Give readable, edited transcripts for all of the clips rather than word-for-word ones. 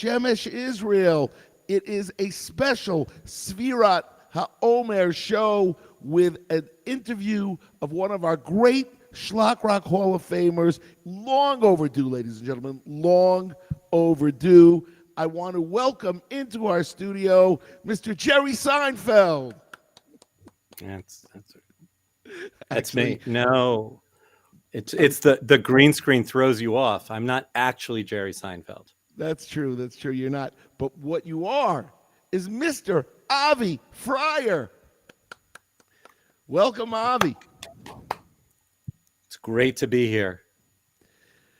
Shemesh Israel. It is a special Sfirat HaOmer show with an interview of one of our great Shlock Rock Hall of Famers. Long overdue, ladies and gentlemen. Long overdue. I want to welcome into our studio Mr. Jerry Seinfeld. That's Actually, me. No, it's the green screen throws you off. I'm not actually Jerry Seinfeld. that's true. That's true. You're not. But what you are is Mr. Avi Frier. Welcome, Avi. It's great to be here.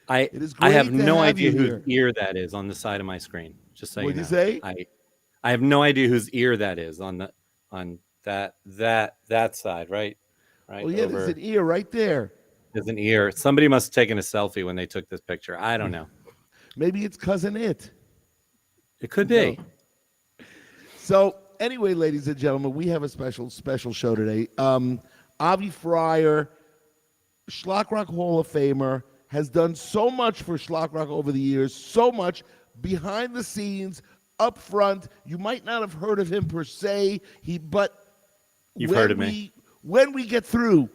I It is I great have to no have idea you whose here. ear that is on the side of my screen. Just so you What'd you know, say? I have no idea whose ear that is on that side, right Oh, yeah, there's an over. ear right there. There's an ear. Somebody must have taken a selfie when they took this picture. I don't know. Maybe it's cousin it. It could No. be. So anyway, ladies and gentlemen, we have a special show today. Avi Frier, Shlock Rock Hall of Famer, has done so much for Shlock Rock over the years, so much behind the scenes, up front. You might not have heard of him per se, but You've heard of me. When we get through,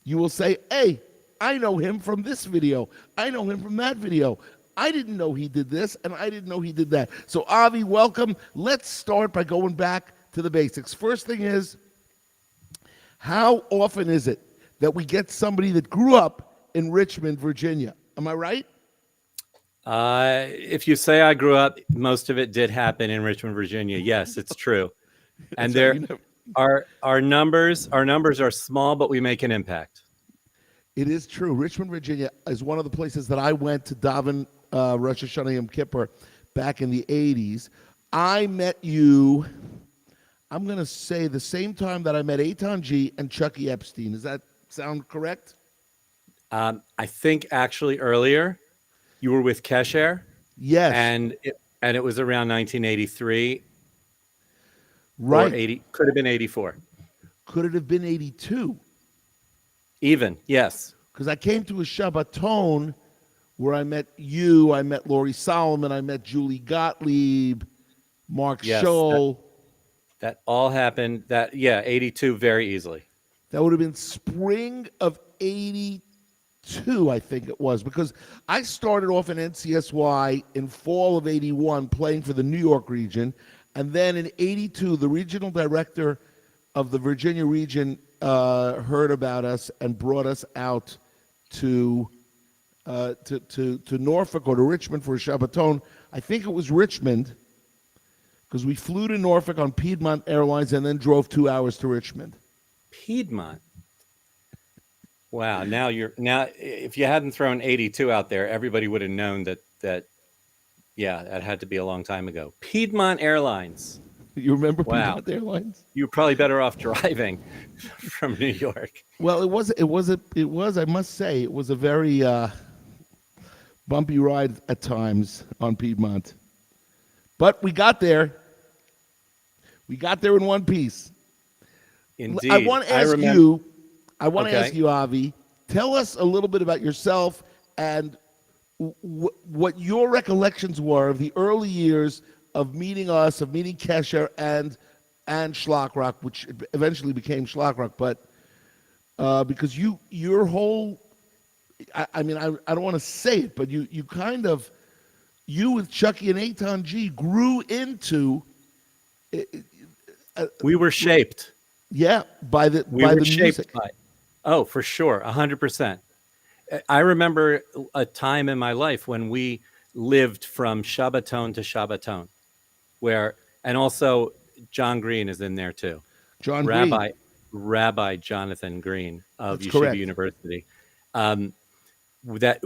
you will say, "Hey, I know him from this video. I know him from that video. I didn't know he did this, and I didn't know he did that." So, Avi, welcome. Let's start by going back to the basics. First thing is, how often is it that we get somebody that grew up in Richmond, Virginia? Am I right? If you say I grew up, most of it did happen in Richmond, Virginia. Yes, it's true. And That's right. You there never, our numbers are small, but we make an impact. it is true. Richmond, Virginia is one of the places that I went to daven Rosh Hashanah Yom Kippur back in the 80s. I met you, I'm going to say, the same time that I met Eitan G and Chucky Epstein. Does that sound correct? I think actually earlier you were with Kesher, Yes. and it was around 1983 or Right. 80. Could have been 84. Could it have been 82? Even yes. Because I came to a Shabbaton where I met you, I met Lori Solomon, I met Julie Gottlieb, Mark Yes, Scholl. that all happened. 82 very easily. That would have been spring of 82, I think it was, because I started off in NCSY in fall of 81 playing for the New York region. And then in 82, the regional director of the Virginia region heard about us and brought us out to Norfolk or to Richmond for a Shabbaton. I think it was Richmond because we flew to Norfolk on Piedmont Airlines and then drove 2 hours to Richmond. Piedmont. Wow. Now if you hadn't thrown 82 out there, everybody would have known that had to be a long time ago. Piedmont Airlines. You remember Wow. Piedmont Airlines? You're probably better off driving from New York. Well, I must say, it was a very bumpy ride at times on Piedmont. But we got there. We got there in one piece. Indeed. I want to ask remember. you, Okay. ask you, Avi, tell us a little bit about yourself and what your recollections were of the early years of meeting us, of meeting Kesher and Shlock Rock, which eventually became Shlock Rock. But because your whole, I mean, I don't want to say it, but you kind of, you with Chucky and Eitan G grew into, We were shaped. by the We were music. shaped by. Oh, for sure, 100%. I remember a time in my life when we lived from Shabbaton to Shabbaton, and also John Green is in there too. John Green. Rabbi Jonathan Green of That's Yeshiva correct. University. That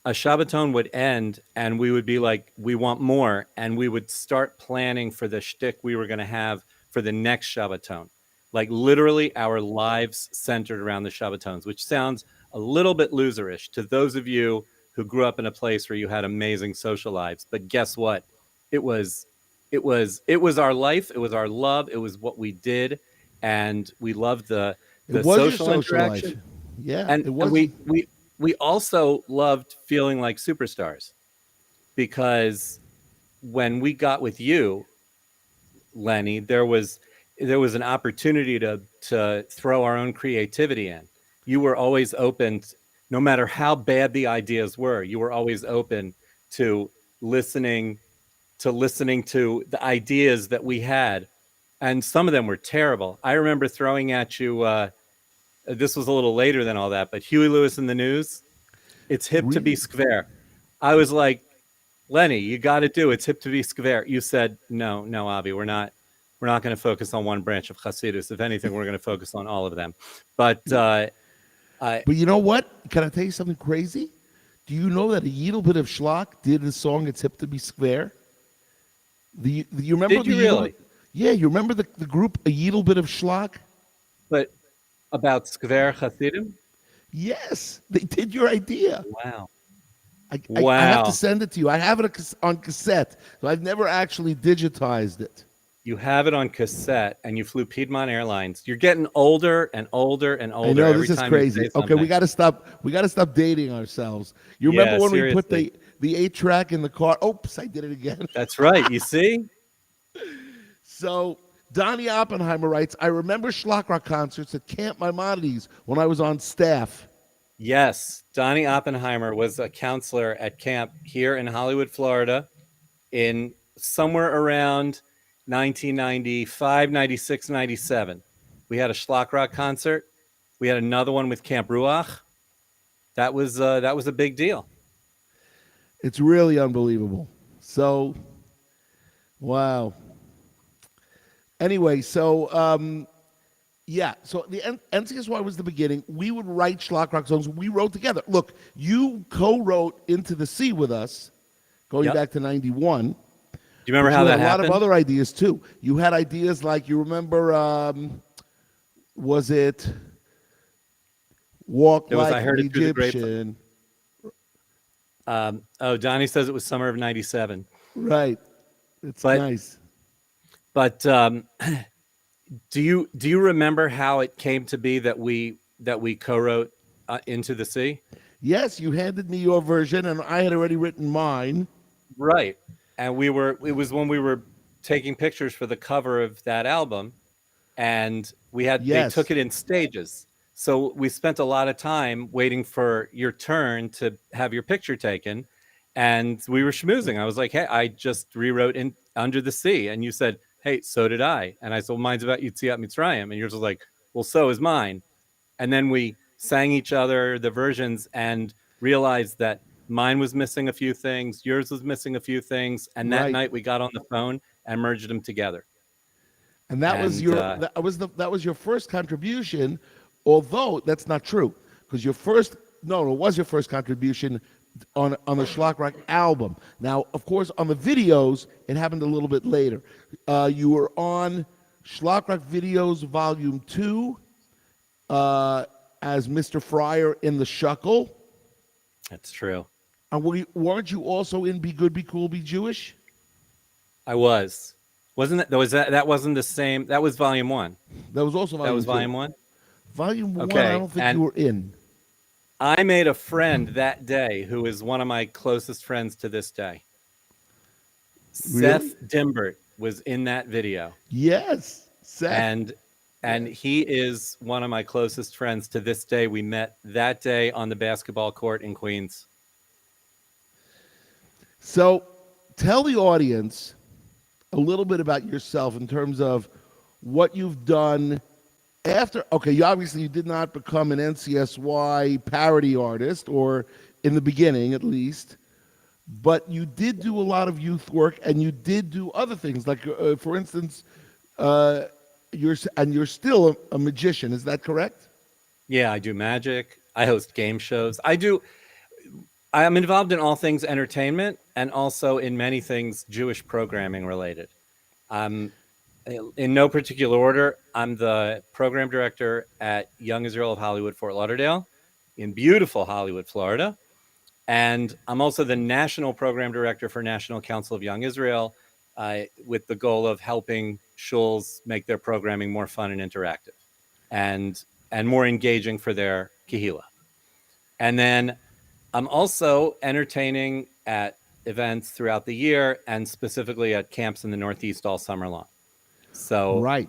a Shabbaton would end and we would be like, we want more. And we would start planning for the shtick we were going to have for the next Shabbaton. Like literally our lives centered around the Shabbatons, which sounds a little bit loserish to those of you who grew up in a place where you had amazing social lives. But guess what? It was our life. It was our love. It was what we did. And we loved the It was your social social life. interaction. Yeah, And, it was. we also loved feeling like superstars because when we got with you, Lenny, there was an opportunity to throw our own creativity in. You were always open, no matter how bad the ideas were. You were always open to listening listening to the ideas that we had, and some of them were terrible. I remember throwing at you. This was a little later than all that, but Huey Lewis in the News. It's hip to be Really? square. I was like, Lenny, you got to do. It's hip to be square. You said, no, no, Avi, we're not going to focus on one branch of Hasidus. If anything, we're going to focus on all of them. But I But you know what? Can I tell you something crazy? Do you know that a little bit of Shlock did the song "It's Hip to Be Square"? You remember did the you Yidel? really? Yeah, you remember the group A Little Bit of Schlock? But about square Hasidim? Yes, they did your idea. Wow, I have to wow. send it to you. I have it on cassette, so I've never actually digitized it. You have it on cassette, and you flew Piedmont Airlines. You're getting older and older and I older know every this is time you crazy. say Okay, we something. got to stop. We got to stop dating ourselves. You remember Yeah, when we put seriously. the 8-track in the car? Oops, I did it again. That's right. You see? So Donnie Oppenheimer writes, I remember Schlock Rock concerts at Camp Maimonides when I was on staff. Yes. Donnie Oppenheimer was a counselor at camp here in Hollywood, Florida, in somewhere around 1995, 96, 97. We had a Schlock Rock concert. We had another one with Camp Ruach. That was a big deal. It's really unbelievable. So, wow. Anyway, so yeah, so the NCSY was the beginning. We would write Schlock Rock songs. We wrote together. Look, you co-wrote Into the Sea with us, going Yep. back to '91. Do you remember But how you had that a lot of happened? other ideas too. You had ideas like you remember, was it "Walk There was I Like an heard it through the grapevine. Egyptian"? Oh, Donnie says it was summer of '97. Right. It's But nice. but do you remember how it came to be that we co-wrote Into the Sea? Yes, you handed me your version, and I had already written mine. Right. And it was when we were taking pictures for the cover of that album, and they took Yes. it in stages. So we spent a lot of time waiting for your turn to have your picture taken, and we were schmoozing. I was like, "Hey, I just rewrote in Under the Sea," and you said, "Hey, so did I." And I said, well, "Mine's about Yetziat Mitzrayim," and yours was like, "Well, so is mine." And then we sang each other the versions and realized that mine was missing a few things, yours was missing a few things, and that Right. night we got on the phone and merged them together. And that was And that was your first contribution, although that's not true because your first no, it was your first contribution on the Schlock Rock album. Now, of course, on the videos, it happened a little bit later. You were on Schlock Rock Videos Volume 2 as Mr. Frier in The Shuckle. that's true. And weren't you also in Be Good, Be Cool, Be Jewish? I was. Wasn't it? That wasn't the same. That was volume one. That was also That Volume was 2. volume one. Volume 1, I Okay. don't think you And were in. I made a friend that day who is one of my closest friends to this day. Really? Seth Dimbert was in that video. Yes, Seth. And he is one of my closest friends to this day. We met that day on the basketball court in Queens. So tell the audience a little bit about yourself in terms of what you've done after. Okay, you did not become an NCSY parody artist, or in the beginning at least, but you did do a lot of youth work, and you did do other things, like for instance, uh, you're still a magician. Is that correct? Yeah, I do magic. I host game shows. I am involved in all things entertainment and also in many things Jewish programming related. Um, in no particular order, I'm the program director at Young Israel of Hollywood, Fort Lauderdale, in beautiful Hollywood, Florida. And I'm also the national program director for National Council of Young Israel, with the goal of helping shuls make their programming more fun and interactive and more engaging for their kehillah. And then I'm also entertaining at events throughout the year, and specifically at camps in the Northeast all summer long. So Right.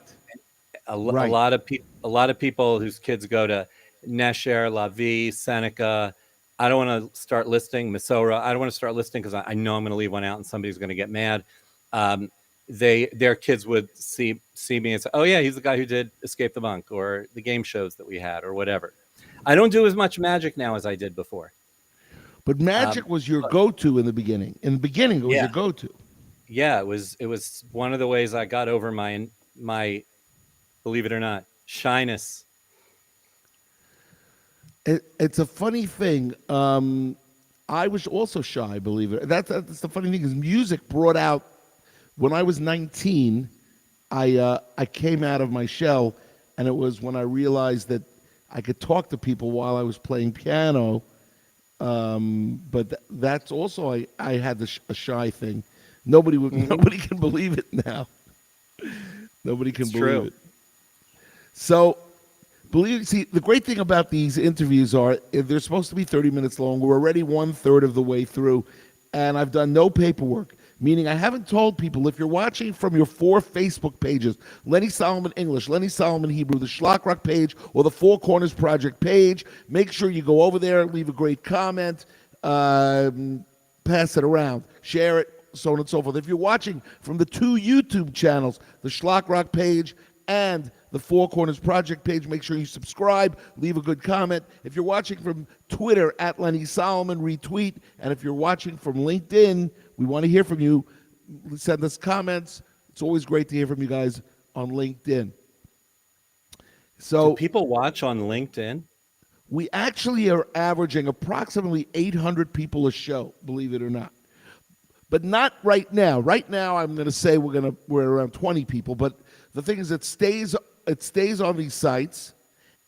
a Right. lot of people, whose kids go to Nesher, La Vie, Seneca. I don't want to start listing Misora. I don't want to start listing because I know I'm going to leave one out and somebody's going to get mad. Um, their kids would see me and say, "Oh yeah, he's the guy who did Escape the Monk or the game shows that we had or whatever." I don't do as much magic now as I did before. But magic Um, was your but go-to in the beginning. In the beginning, it was yeah, your go-to. yeah, it was one of the ways I got over my believe it or not shyness. It's a funny thing. I was also shy, believe it. That's the funny thing is music brought out when I was 19. I came out of my shell, and it was when I realized that I could talk to people while I was playing piano. But that's also I had a shy thing. Hmm. Nobody can believe it now. Nobody can It's believe true. it. So see, the great thing about these interviews are they're supposed to be 30 minutes long. We're already one third of the way through, and I've done no paperwork, meaning I haven't told people if you're watching from your 4 Facebook pages, Lenny Solomon English, Lenny Solomon Hebrew, the Shlock Rock page, or the Four Corners Project page, make sure you go over there, leave a great comment, pass it around, share it, so on and so forth. If you're watching from the 2 YouTube channels, the Shlock Rock page and the Four Corners Project page, make sure you subscribe, leave a good comment. If you're watching from Twitter at Lenny Solomon, retweet. And if you're watching from LinkedIn, we want to hear from you. Send us comments. It's always great to hear from you guys on LinkedIn. Do So people watch on LinkedIn? we actually are averaging approximately 800 people a show, believe it or not. But not right now. Right now, I'm going to say we're around 20 people. But the thing is, it stays on these sites,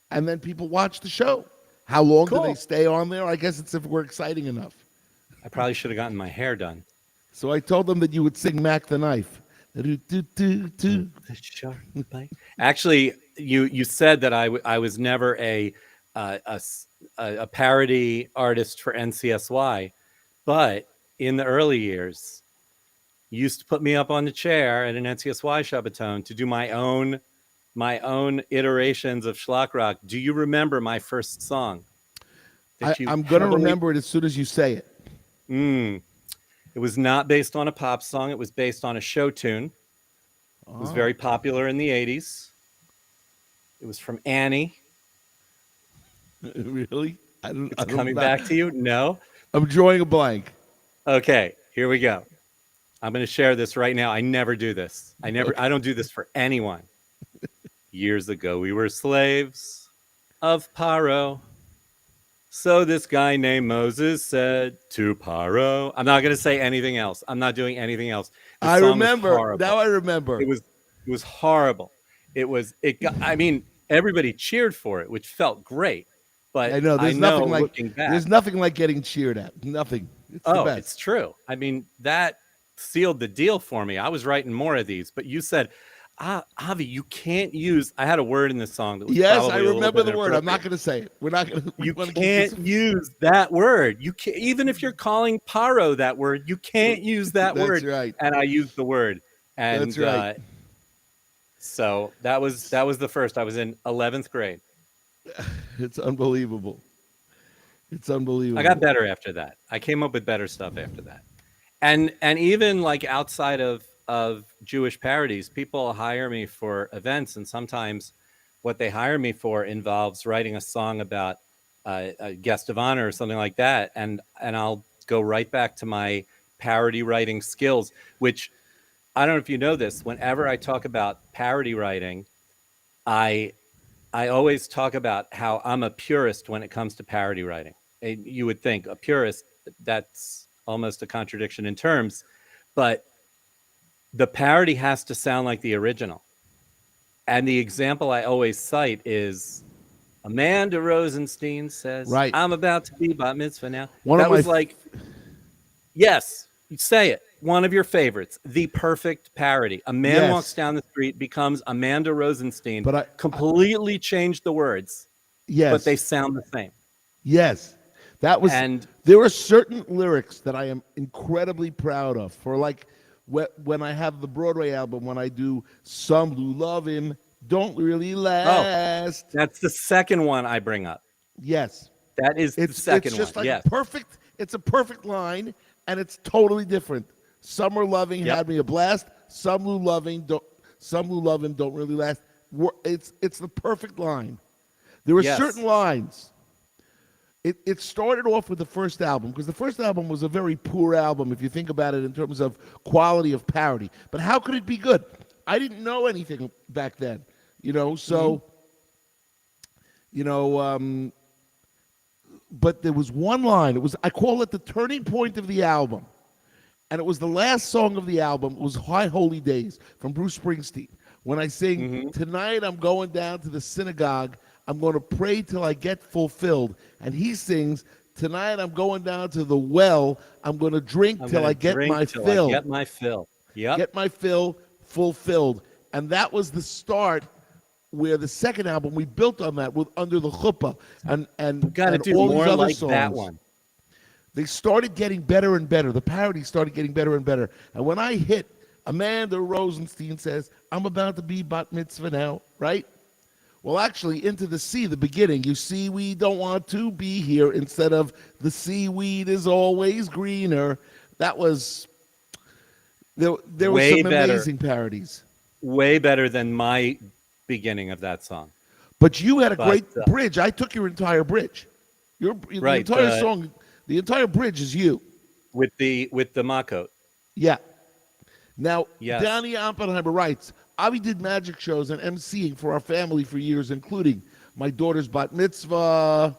and then people watch the show. How long do they Cool. stay on there? I guess it's if we're exciting enough. I probably should have gotten my hair done. So I told them that you would sing Mac the Knife. Do, do, do, do. The shark bite. Actually, you said that I was never uh, a a parody artist for NCSY, but in the early years, you used to put me up on the chair at an NCSY Shabbaton to do my own iterations of Schlock Rock. Do you remember my first song that you I'm going to heavily? remember it as soon as you say it. Mm, it was not based on a pop song. It was based on a show tune. It was Oh, very popular in the 80s. It was from Annie. really? It's I don't coming know. back to you. No. I'm drawing a blank. Okay, here we go. I'm going to share this right now. I never do this. Okay. I don't do this for anyone. Years ago, we were slaves of Paro. So this guy named Moses said to Paro, I'm not going to say anything else. I'm not doing anything else. The I song was remember. Now horrible. I remember. It was horrible. It got, I mean, everybody cheered for it, which felt great. But I know. I know looking back, There's nothing like getting cheered at. Nothing. It's the oh, it's best. true. I mean, that sealed the deal for me. I was writing more of these, but you said, Avi, you can't use. I had a word in this song that was Yes, I probably a little remember bit the word. I'm not inappropriate. going to say it. We're not going to. We You want to keep this. can't use that word. You can't, even if you're calling Paro that word, you can't use that That's word. right. And I used the word, That's and right. so that was the first. I was in 11th grade. It's unbelievable. It's I got unbelievable. better after that. I came up with better stuff after that. And even like outside of Jewish parodies, people hire me for events, and sometimes what they hire me for involves writing a song about a guest of honor or something like that, and I'll go right back to my parody writing skills, which I don't know if you know this. Whenever I talk about parody writing, I I always talk about how I'm a purist when it comes to parody writing. And you would think a purist, that's almost a contradiction in terms, but the parody has to sound like the original. And the example I always cite is Amanda Rosenstein says, Right. I'm about to be bat mitzvah now. One of That my. was like, yes, you say it. One of your favorites, the perfect parody. A man walks Yes, down the street, becomes Amanda Rosenstein, but completely changed the words, but they yes, sound the same. yes. That was. And There are certain lyrics that I am incredibly proud of. For like, when I have the Broadway album, when I do "Some Who Love Him Don't Really oh, Last." that's the second one I bring up. Yes, That is the it's second one. just like a Yes. perfect. It's a perfect line, and it's totally different. "Summer Loving" Yep. had me a blast. Some who love him don't really last. It's the perfect line. There were certain Yes. lines. It started off with the first album, because the first album was a very poor album if you think about it in terms of quality of parody. But how could it be good? I didn't know anything back then, Mhm. So you know, but there was one line. I call it the turning point of the album, and it was the last song of the album. It was "High Holy Days" from Bruce Springsteen. When I sing, Mhm. "Tonight I'm going down to the synagogue, I'm going to pray till I get fulfilled," and he sings, "Tonight I'm going down to the well, I'm going to drink I'm till I gonna get drink my till I fill." get my fill. Yep. Get my fill fulfilled. And that was the start, where the second album we built on that with "Under the Chuppah" and We got to do all these more other like that songs. one. They started getting better and better. The parodies started getting better and better. And when I hit, Amanda Rosenstein says, "I'm about to be bat mitzvah now," right? Well, actually, "Into the Sea," the beginning, "You see, we don't want to be here," instead of "The seaweed is always greener." That was, there were Way some better. amazing parodies. Way better than my beginning of that song. But you had a But great bridge. I took your entire bridge. The right, entire song, the entire bridge is you. with the Makot. Yeah. Now, Yes. Danny Oppenheimer writes, "Avi did magic shows and emceeing for our family for years, including my daughter's bat mitzvah,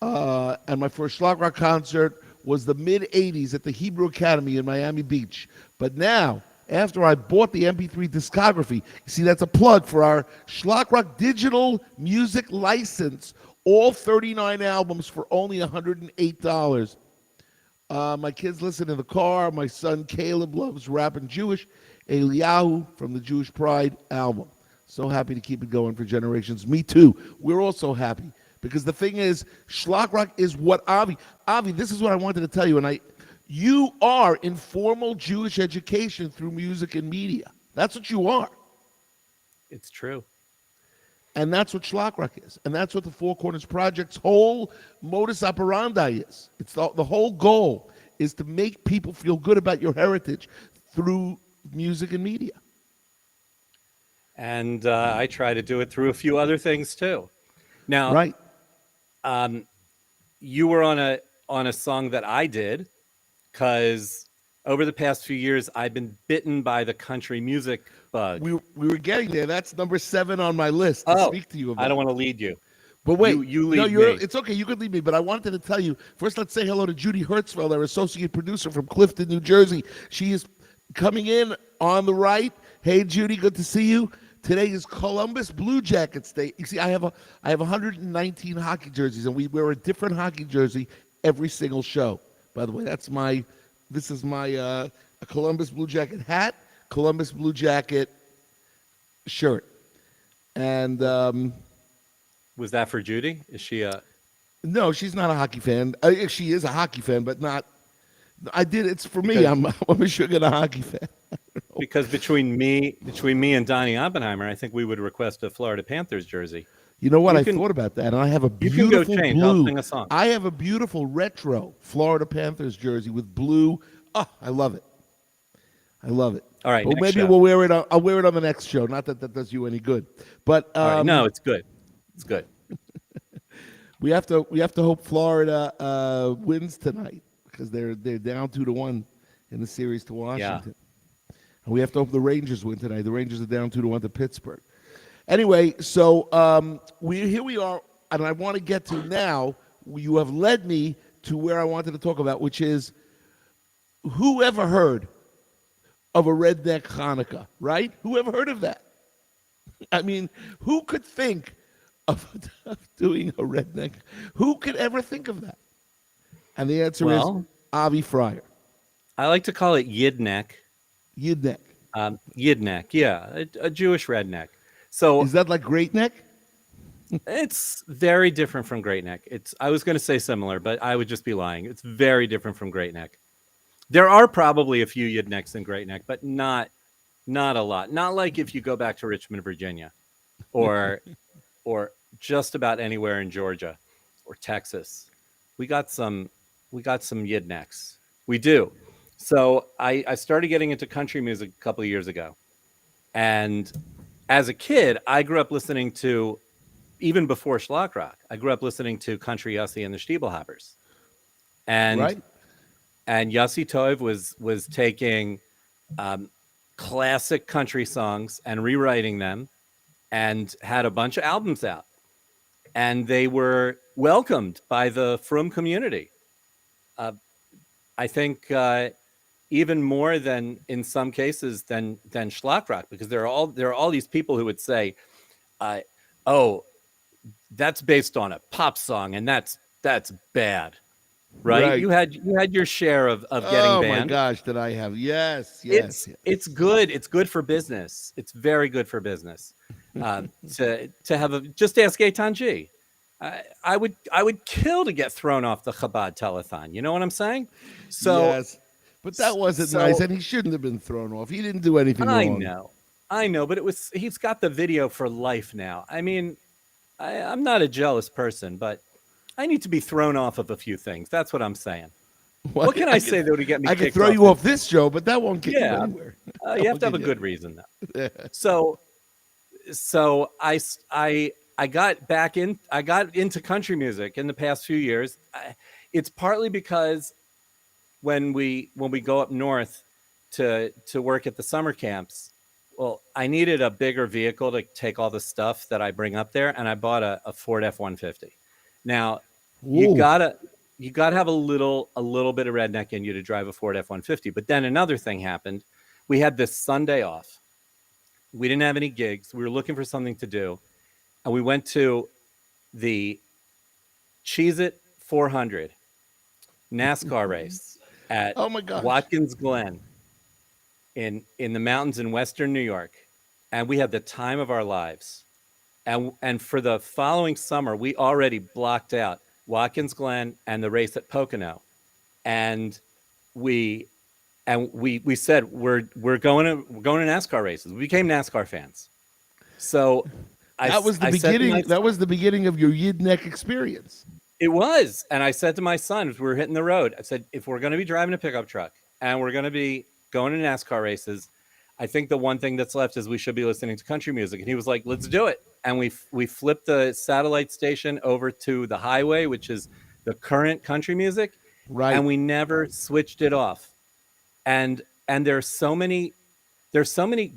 and my first Shlock Rock concert was the mid-'80s at the Hebrew Academy in Miami Beach. But now, after I bought the MP3 discography," you see, that's a plug for our Shlock Rock digital music license, all 39 albums for only $108. My kids listen in the car. My son Caleb loves rap and Jewish. Eliyahu from the Jewish Pride album. So happy to keep it going for generations. Me too. We're also happy, because the thing is, Shlock Rock is what Avi, this is what I wanted to tell you. You are informal Jewish education through music and media. That's what you are. It's true. And that's what Shlock Rock is. And that's what the Four Corners Project's whole modus operandi is. It's the whole goal is to make people feel good about your heritage through music and media. And I try to do it through a few other things too. Now, Right. you were on a song that I did because over the past few years I've been bitten by the country music bug. We were getting there. That's number 7 on my list to Oh, speak to you I don't about. want to lead you. But wait, You no, lead me. it's okay. You could leave me, but I wanted to tell you first. Let's say hello to Judy Hertzfeld, our associate producer from Clifton, New Jersey. She is coming in on the right. Hey, Judy, good to see you. Today is Columbus Blue Jackets Day. You see, I have 119 hockey jerseys, and we wear a different hockey jersey every single show. By the way, this is my a Columbus Blue Jacket hat, Columbus Blue Jacket shirt, and Was that for Judy? Is she a no, she's not a hockey fan. She is a hockey fan, but not. I did. It's for me. because I'm a sugar and a hockey fan. because between me and Donnie Oppenheimer, I think we would request a Florida Panthers jersey. You know what? You I can thought about that, and I have a you can go beautiful change. I'll blue. sing a song. I have a beautiful retro Florida Panthers jersey with blue. Oh, I love it. I love it. All right, But next maybe show. we'll wear it. I'll wear it on the next show. Not that that does you any good, but All right, no, it's good. It's good. we have to hope Florida wins tonight, because they're down 2-1 in the series to Yeah. Washington. And we have to hope the Rangers win tonight. The Rangers are down 2-1 to Pittsburgh. Anyway, so here we are, and I want to get to now. You have led me to where I wanted to talk about, which is, who ever heard of a redneck Hanukkah, right? Who ever heard of that? I mean, who could think of doing a redneck? Who could ever think of that? And the answer is Well, Avi Frier. I like to call it Yidneck. Yidneck. Yidneck, yeah, a Jewish redneck. So Is that like Great Neck? It's very different from Great Neck. I was going to say similar, but I would just be lying. It's very different from Great Neck. There are probably a few Yid Necks in Great Neck, but not a lot. Not like if you go back to Richmond, Virginia, or or just about anywhere in Georgia or Texas. We got some Yid Necks. We do. So I started getting into country music a couple of years ago. And as a kid, I grew up listening to, even before Schlock Rock, I grew up listening to Country Yossi and the Stiebelhoppers. And Right? Yossi Tov was taking classic country songs and rewriting them, and had a bunch of albums out. And they were welcomed by the Frum community. Uh, I think even more than, in some cases, than Schlock Rock, because there are all these people who would say, uh, "Oh, that's based on a pop song, and that's bad." Right? Right. You had your share of getting Oh my banned. gosh, did I have? Yes, yes, It's yes. good. It's good for business. It's very good for business. To have a, just ask Eitan G. I would kill to get thrown off the Chabad telethon. You know what I'm saying? So Yes. But that wasn't nice, so and he shouldn't have been thrown off. He didn't do anything I wrong. know, I know, but it was, he's got the video for life now. I mean, I'm not a jealous person, but I need to be thrown off of a few things. That's what I'm saying. Well, What can I say though to get me I could kicked throw off you this? off this show, but that won't get you Yeah, anywhere. you That have won't to have get a you good reason though. anywhere. So I got back in. I got into country music in the past few years. It's partly because when we go up north to work at the summer camps, well, I needed a bigger vehicle to take all the stuff that I bring up there, and I bought a Ford F-150. Now, you Ooh, gotta you gotta have a little bit of redneck in you to drive a Ford F-150. But then another thing happened. We had this Sunday off. We didn't have any gigs. We were looking for something to do, and we went to the Cheez It 400 NASCAR race at oh my gosh. Watkins Glen in the mountains in western New York, and we had the time of our lives. And for the following summer, we already blocked out Watkins Glen and the race at Pocono, and we we said we're going to NASCAR races. We became NASCAR fans. So That was the I said to my beginning. That son, was the beginning of your Yidneck experience. it was. And I said to my son, as we were hitting the road, I said, if we're going to be driving a pickup truck and we're going to be going to NASCAR races, I think the one thing that's left is we should be listening to country music. And he was like, let's do it. And we flipped the satellite station over to the highway, which is the current country music, Right. and we never switched it off. And there's so many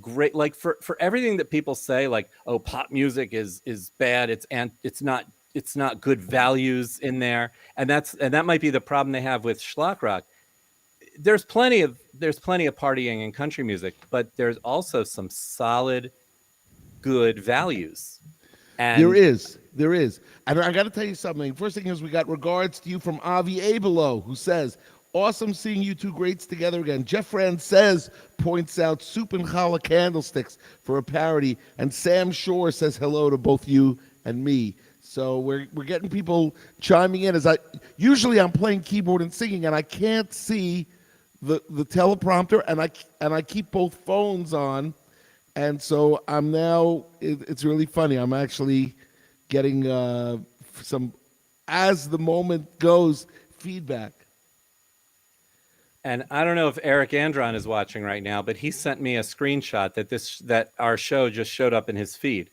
great, like, for everything that people say, like, oh, pop music is bad, it's not good values in there, and that might be the problem they have with schlock rock. There's plenty of partying in country music, but there's also some solid good values. There And is. There is. And I got to tell you something. First thing is, we got regards to you from Avi Abelo, who says, awesome seeing you two greats together again. Jeff Says points out soup and challah candlesticks for a parody. And Sam Shore says hello to both you and me. So we're getting people chiming in. Usually I'm playing keyboard and singing, and I can't see the teleprompter, and I keep both phones on, and so I'm now. It's really funny. I'm actually getting some, as the moment goes, feedback. and I don't know if Eric Andron is watching right now, but he sent me a screenshot that our show just showed up in his feed.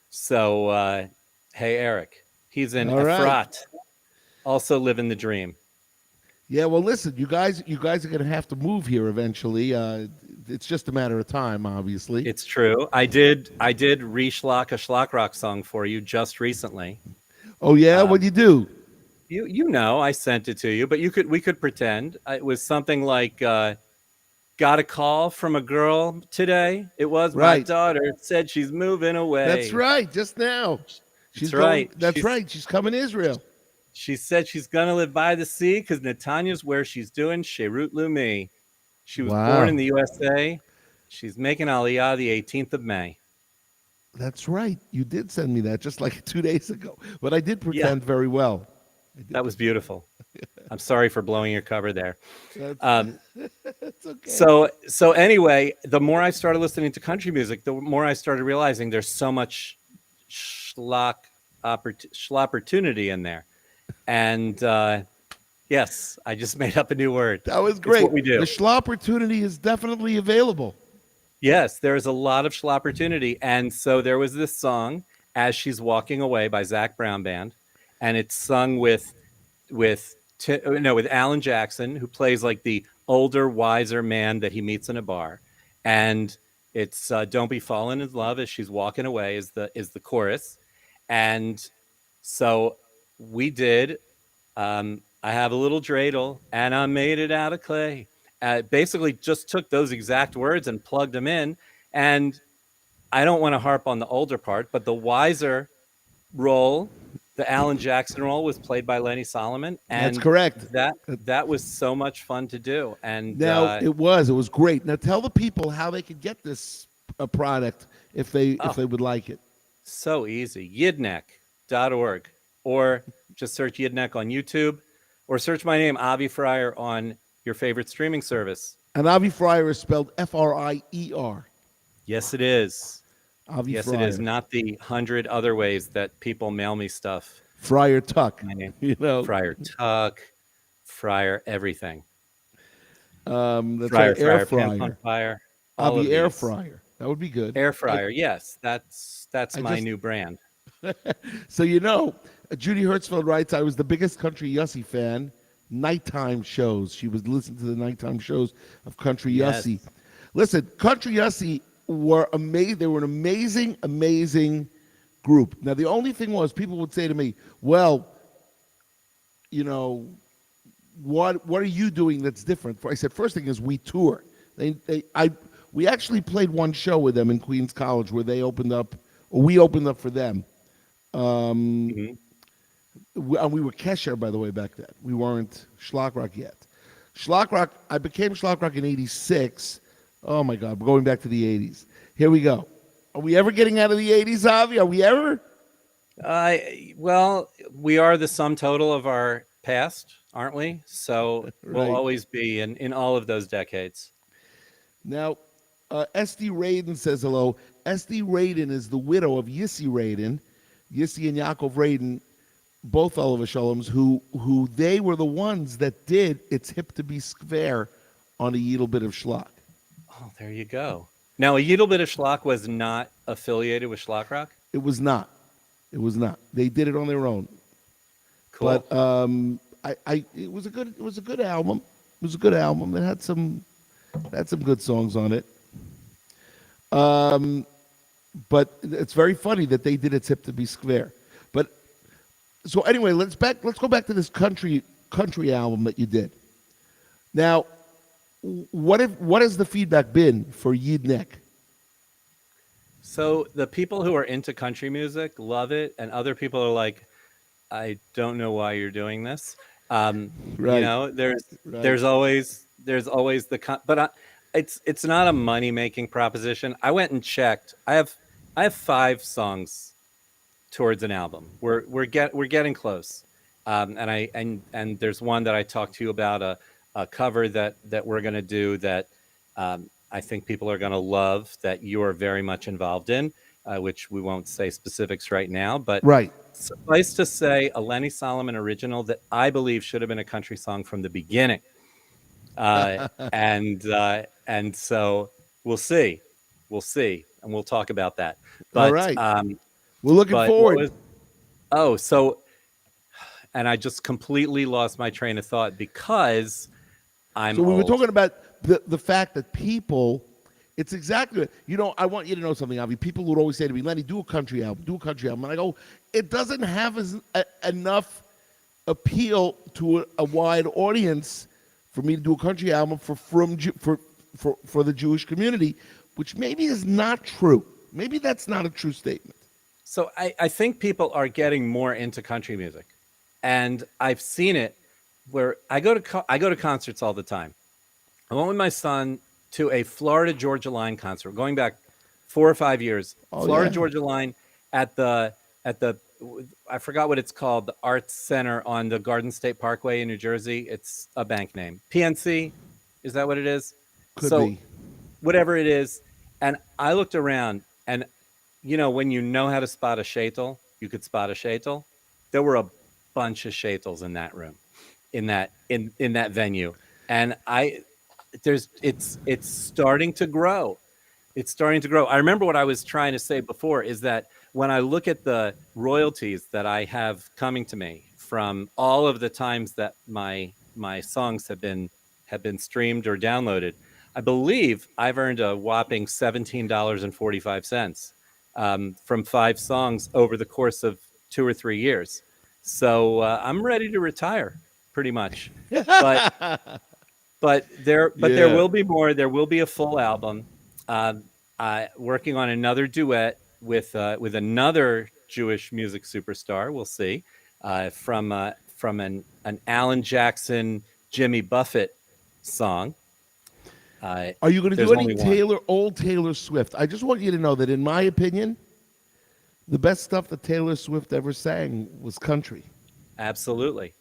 So hey Eric, he's in All right. Efrat, also living the dream. Yeah. Well, listen, you guys are going to have to move here eventually. It's just a matter of time, obviously. It's true. I did re-schlock a schlock rock song for you just recently. Oh yeah. What Um, do you do? you know I sent it to you, but we could pretend it was something like got a call from a girl today. It was my Right. daughter. Said she's moving That's away. right. Just now, she's That's going. right. That's right. She's coming to Israel. She said she's gonna live by the sea because Netanya's where she's doing Sheirut Lumi. She was born in Wow. the USA. She's making Aliyah the 18th of May. That's right. You did send me that just like 2 days ago. But I did Yeah, pretend very well. I did. that was beautiful. I'm sorry for blowing your cover there. That's Um, that's okay. so anyway, the more I started listening to country music, the more I started realizing there's so much schlock opportunity in there. And yes, I just made up a new word. That was It's great. what we The do. schla opportunity is definitely available. Yes, there's a lot of opportunity. And so there was this song, As She's Walking Away by Zach Brown Band. And it's sung with Alan Jackson, who plays like the older, wiser man that he meets in a bar. And it's Don't Be Falling in Love as She's Walking Away is the chorus. And so we did I have a little dreidel and I made it out of clay. Basically, just took those exact words and plugged them in. And I don't want to harp on the older part, but the wiser role, the Alan Jackson role, was played by Lenny Solomon, That's and correct. that was so much fun to do. And Now it was great. Now tell the people how they could get this product if oh, they would like it. so easy. Yidneck.org, or just search Yidneck on YouTube, or search my name, Avi Frier, on your favorite streaming service. And Avi Frier is spelled Frier. Yes, it is. Avi Yes, it is. Frier. Not the 100 other ways that people mail me stuff. Friar Tuck. My name, You know. Friar Tuck, Friar everything, That's Friar right. Air Friar Pants on fryer. Fire. All of Avi Air these. fryer. That would be good. Air I, fryer. Yes, that's I my just new brand. so Judy Hertzfeld writes, I was the biggest Country Yussie fan. Nighttime shows. She was listening to the nighttime shows of Country Yes. Yussie. Listen, Country Yussie were amazing. They were an amazing, amazing group. Now the only thing was, people would say to me, "Well, you know, what are you doing that's different?" I said, first thing is we tour. We actually played one show with them in Queens College where they opened up, or we opened up for them. Um, Hmm. and we were Kesher, by the way, back then. We weren't Shlock Rock yet. Shlock Rock, I became Shlock Rock in '86. Oh my God, we're going back to the '80s. Here we go. Are we ever getting out of the '80s, Avi? Are we ever? Well, we are the sum total of our past, aren't we? So we'll Right. always be in all of those decades. Now, S.D. Radin says hello. S.D. Radin is the widow of Yissi Radin, Yissi and Yaakov Radin, both Oliver Shaloms, who they were the ones that did It's Hip to Be Square on a little bit of schlock. Oh, there you go. Now, a little bit of Schlock was not affiliated with Schlock Rock. It was not. It was not. They did it on their own. Cool. But it was a good album. It was a good album. It had some good songs on it. But it's very funny that they did It's Hip to Be Square. But so anyway, let's go back to this country album that you did. Now, what has the feedback been for Yidneck? So the people who are into country music love it, and other people are like, "I don't know why you're doing this." Right, There's right. always but it's not a money making proposition. I went and checked. I have 5 songs towards an album. We're getting close, and there's one that I talked to you about, a cover that we're gonna do that I think people are gonna love, that you are very much involved in, which we won't say specifics right now, but Right. suffice to say, a Lenny Solomon original that I believe should have been a country song from the beginning, and so we'll see, and we'll talk about that. All But right. We're looking what forward. was oh so and I just completely lost my train of thought because I'm So we were old. talking about the fact that people, it's exactly, I want you to know something, Avi. People would always say to me, Lenny, do a country album, do a country album. And I go, it doesn't have enough appeal to a wide audience for me to do a country album for the Jewish community, which maybe is not true. Maybe that's not a true statement. So I think people are getting more into country music, and I've seen it where I go to concerts all the time. I went with my son to a Florida Georgia Line concert going back 4 or 5 years. Oh Florida yeah, Georgia line at the I forgot what it's called, the Arts Center on the Garden State Parkway in New Jersey. It's a bank name. PNC, is that what it is? could So be. whatever it is, and I looked around, and when you know how to spot a shaitel, you could spot a shaitel. There were a bunch of shaitels in that room, in that venue, and it's starting to grow. It's starting to grow. I remember what I was trying to say before is that when I look at the royalties that I have coming to me from all of the times that my songs have been streamed or downloaded, I believe I've earned a whopping $17.45 from 5 songs over the course of 2 or 3 years. So I'm ready to retire, pretty much. But there Yeah. will be more. There will be a full album. Uh, Working on another duet with another Jewish music superstar. We'll see from an Alan Jackson, Jimmy Buffett song. Uh, Are you going to do there's any only one. Old Taylor Swift? I just want you to know that, in my opinion, the best stuff that Taylor Swift ever sang was country. Absolutely,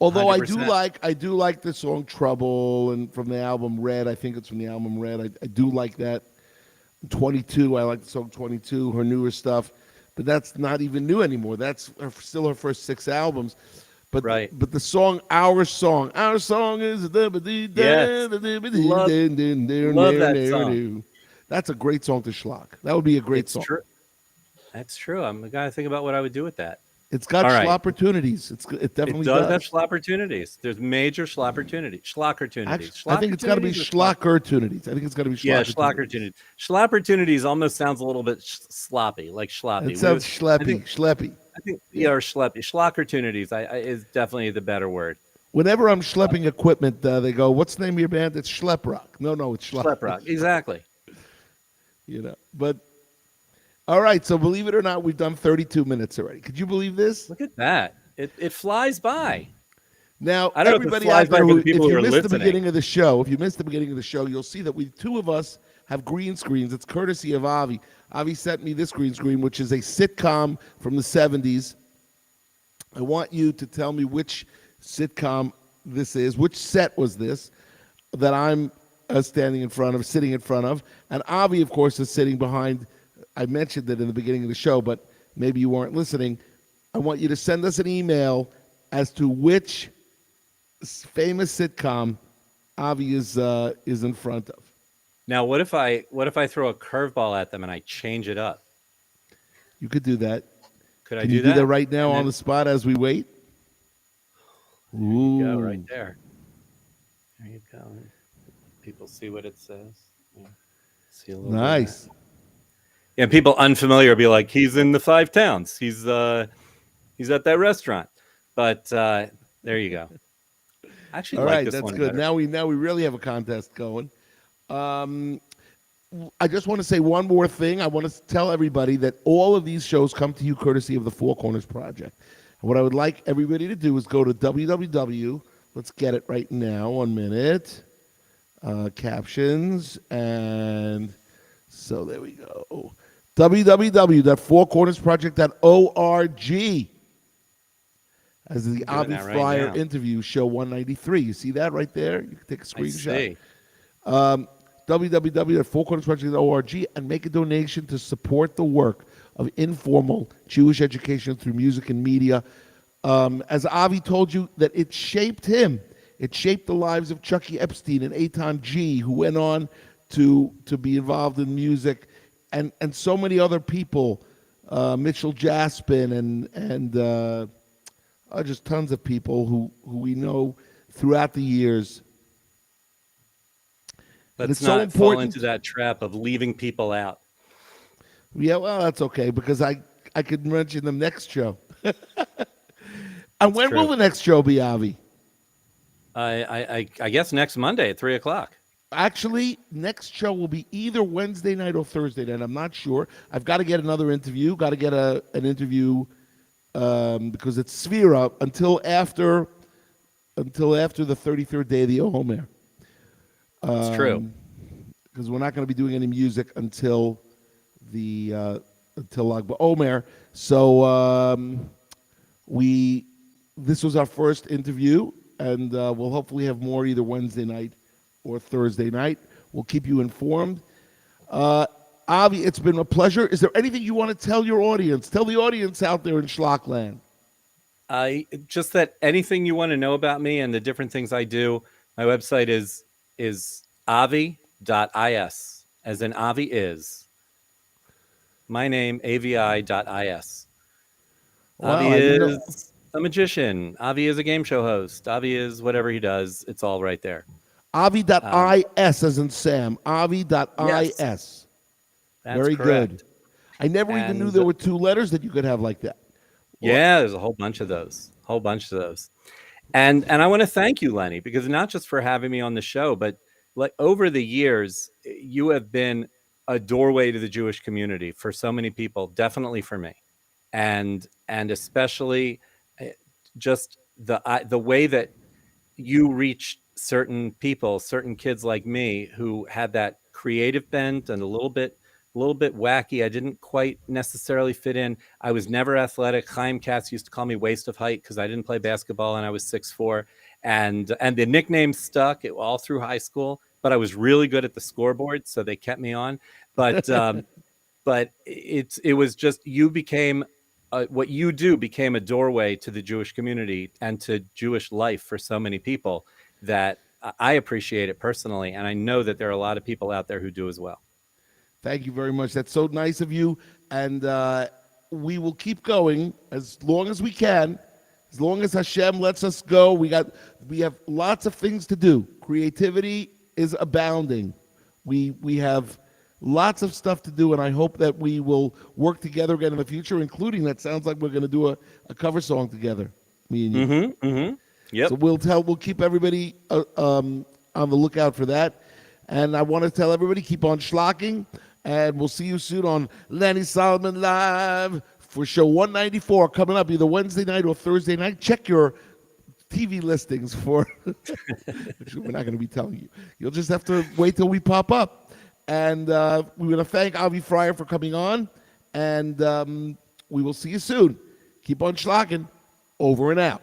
Although 100%. I do like the song "Trouble" and from the album Red. I think it's from the album Red. I do like that. 22. I like the song 22. Her newer stuff, but that's not even new anymore. That's still her first 6 albums. Right. But the song, our song is Yes. Love love that song. that's a great song to Schlock. That would be a great It's song. true. That's true. I'm the guy to think about what I would do with that. It's got All right. opportunities. It It definitely does have does. opportunities. There's major opportunities. Actually, I think it's got to be Opportunities or schlock? Schlockertunities. I think it's got to be Yeah, Schlockertunities. opportunities almost sounds a little bit sloppy, like It sloppy. sounds I think, schleppy. yeah, or schleppy. Opportunities is definitely the better word. Whenever I'm schlepping equipment, they go, "What's the name of your band?" It's Schlepp Rock. No, it's Schlock. Schlep rock, exactly. But all right. So believe it or not, we've done 32 minutes already. Could you believe this? Look at that. It flies by. Now, I don't know if it everybody flies out by there for the who, people if who you are missed the listening. beginning of the show, you'll see that two of us have green screens. It's courtesy of Avi. Avi sent me this green screen, which is a sitcom from the 70s. I want you to tell me which sitcom this is, which set was this that I'm sitting in front of. And Avi, of course, is sitting behind. I mentioned it in the beginning of the show, but maybe you weren't listening. I want you to send us an email as to which famous sitcom Avi is in front of. Now, what if I throw a curveball at them and I change it up? You could do that. Could I Can you do do that that? right now And on then the spot as we wait? there you go, right Ooh, there. There you go. People see what it says. Yeah. See a little bit of that. nice. And people unfamiliar be like, he's in the Five Towns. He's at that restaurant. But there you go. I actually All like right, this that's one good. better. Now we really have a contest going. Um, I just want to say one more thing. I want to tell everybody that all of these shows come to you courtesy of the Four Corners Project. And what I would like everybody to do is go to www. Let's get it right now. 1 minute. Captions. And so there we go. www.fourcornersproject.org. As the I'm doing Avi that right Frier now. interview, show 193. You see that right there? You can take a I screenshot. see. www.fourcornersproject.org and make a donation to support the work of informal Jewish education through music and media. As Avi told you, that it shaped him. It shaped the lives of Chucky Epstein and Eitan G, who went on to be involved in music, and so many other people, Mitchell Jaspin and just tons of people who we know throughout the years. And Let's it's so not fall into important. that trap of leaving people out. Yeah, well, that's okay because I could mention the next show. And It's when will true. the next show be, Avi? I guess next Monday at 3 o'clock. Actually, next show will be either Wednesday night or Thursday night. I'm not sure. I've got to get another interview. Got to get an interview because it's Sphera until after the 33rd day of the Omer. It's true. Because we're not going to be doing any music until until Lag BaOmer. So we this was our first interview, and we'll hopefully have more either Wednesday night or Thursday night. We'll keep you informed. Avi, it's been a pleasure. Is there anything you want to tell your audience? Tell the audience out there in Schlockland. Just that anything you want to know about me and the different things I do, my website is avi.is, as in Avi is. My name, avi.is. Wow, Avi I didn't know. is a magician. Avi is a game show host. Avi is whatever he does. It's all right there. Avi.is as in Sam. Yes, Avi.is. that's Very good. correct. I never even knew And there were two letters that you could have like that. Well, yeah, there's a whole bunch of those. Whole bunch of those. And I want to thank you, Lenny, because not just for having me on the show, but like over the years, you have been a doorway to the Jewish community for so many people, definitely for me. And especially just the way that you reach certain people, certain kids like me who had that creative bent and a little bit wacky. I didn't quite necessarily fit in. I was never athletic. Chaim Katz used to call me waste of height because I didn't play basketball and I was 6'4". And the nickname stuck all through high school. But I was really good at the scoreboard, so they kept me on. But it was just you became what you do became a doorway to the Jewish community and to Jewish life for so many people that I appreciate it personally, and I know that there are a lot of people out there who do as well. thank you very much. That's so nice of you. And we will keep going as long as we can, as long as Hashem lets us go. We have lots of things to do. Creativity is abounding. We have lots of stuff to do, and I hope that we will work together again in the future, including that sounds like we're going to do a cover song together, me and you. Yep. So we'll keep everybody on the lookout for that. And I want to tell everybody, keep on schlocking, and we'll see you soon on Lenny Solomon Live for show 194 coming up either Wednesday night or Thursday night. Check your TV listings for. We're not going to be telling you. You'll just have to wait till we pop up. And we're going to thank Avi Frier for coming on, and we will see you soon. Keep on schlocking. Over and out.